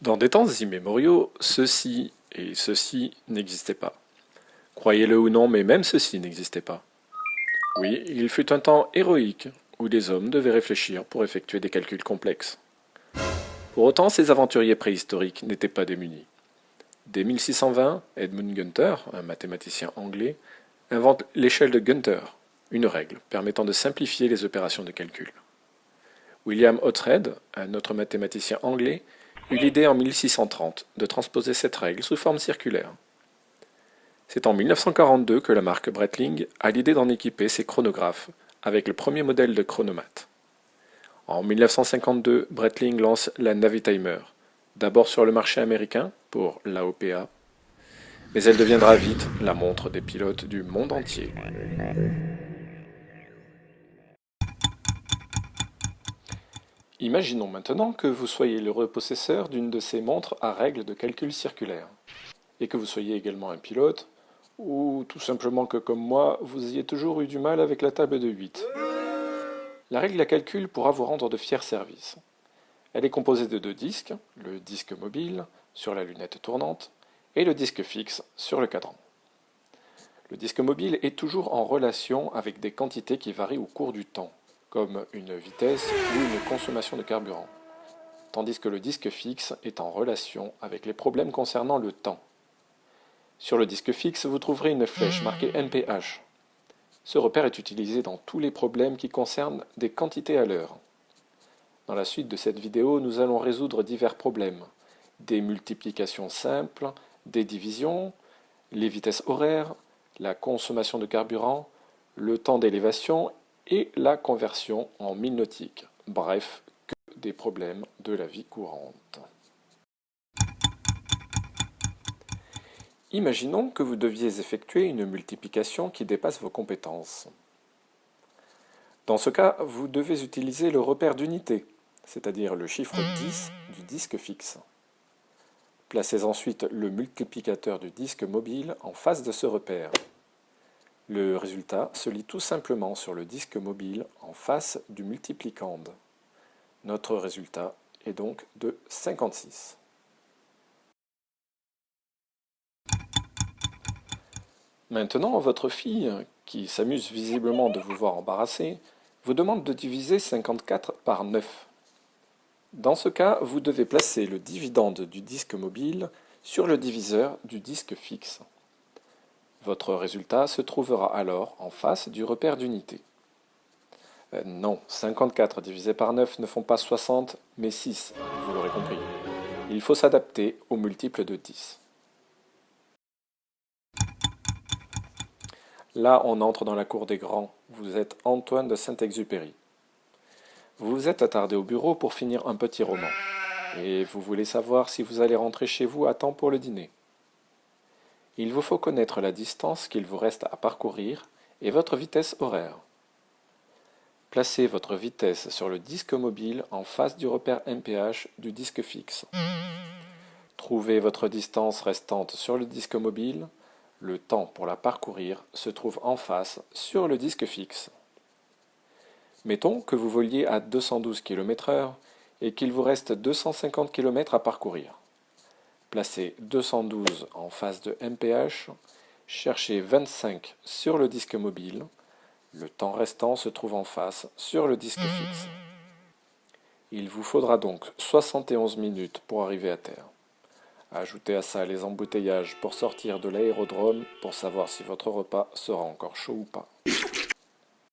Dans des temps immémoriaux, ceci et ceci n'existaient pas. Croyez-le ou non, mais même ceci n'existait pas. Oui, il fut un temps héroïque où des hommes devaient réfléchir pour effectuer des calculs complexes. Pour autant, ces aventuriers préhistoriques n'étaient pas démunis. Dès 1620, Edmund Gunther, un mathématicien anglais, invente l'échelle de Gunther, une règle permettant de simplifier les opérations de calcul. William Oughtred, un autre mathématicien anglais, eut l'idée en 1630 de transposer cette règle sous forme circulaire. C'est en 1942 que la marque Breitling a l'idée d'en équiper ses chronographes avec le premier modèle de chronomate. En 1952, Breitling lance la Navitimer, d'abord sur le marché américain pour l'AOPA, mais elle deviendra vite la montre des pilotes du monde entier. Imaginons maintenant que vous soyez l'heureux possesseur d'une de ces montres à règles de calcul circulaire, et que vous soyez également un pilote, ou tout simplement que comme moi, vous ayez toujours eu du mal avec la table de 8. La règle à calcul pourra vous rendre de fiers services. Elle est composée de deux disques, le disque mobile sur la lunette tournante et le disque fixe sur le cadran. Le disque mobile est toujours en relation avec des quantités qui varient au cours du temps, comme une vitesse ou une consommation de carburant, tandis que le disque fixe est en relation avec les problèmes concernant le temps. Sur le disque fixe, vous trouverez une flèche marquée NPH. Ce repère est utilisé dans tous les problèmes qui concernent des quantités à l'heure. Dans la suite de cette vidéo, nous allons résoudre divers problèmes, des multiplications simples, des divisions, les vitesses horaires, la consommation de carburant, le temps d'élévation et la conversion en mille nautiques. Bref, que des problèmes de la vie courante. Imaginons que vous deviez effectuer une multiplication qui dépasse vos compétences. Dans ce cas, vous devez utiliser le repère d'unité, c'est-à-dire le chiffre 10 du disque fixe. Placez ensuite le multiplicateur du disque mobile en face de ce repère. Le résultat se lit tout simplement sur le disque mobile en face du multiplicande. Notre résultat est donc de 56. Maintenant, votre fille, qui s'amuse visiblement de vous voir embarrassé, vous demande de diviser 54 par 9. Dans ce cas, vous devez placer le dividende du disque mobile sur le diviseur du disque fixe. Votre résultat se trouvera alors en face du repère d'unité. Non, 54 divisé par 9 ne font pas 60, mais 6, vous l'aurez compris. Il faut s'adapter au multiple de 10. Là, on entre dans la cour des grands. Vous êtes Antoine de Saint-Exupéry. Vous vous êtes attardé au bureau pour finir un petit roman. Et vous voulez savoir si vous allez rentrer chez vous à temps pour le dîner. Il vous faut connaître la distance qu'il vous reste à parcourir et votre vitesse horaire. Placez votre vitesse sur le disque mobile en face du repère MPH du disque fixe. Trouvez votre distance restante sur le disque mobile. Le temps pour la parcourir se trouve en face sur le disque fixe. Mettons que vous voliez à 212 km/h et qu'il vous reste 250 km à parcourir. Placez 212 en face de MPH, cherchez 25 sur le disque mobile, le temps restant se trouve en face sur le disque fixe. Il vous faudra donc 71 minutes pour arriver à terre. Ajoutez à ça les embouteillages pour sortir de l'aérodrome pour savoir si votre repas sera encore chaud ou pas.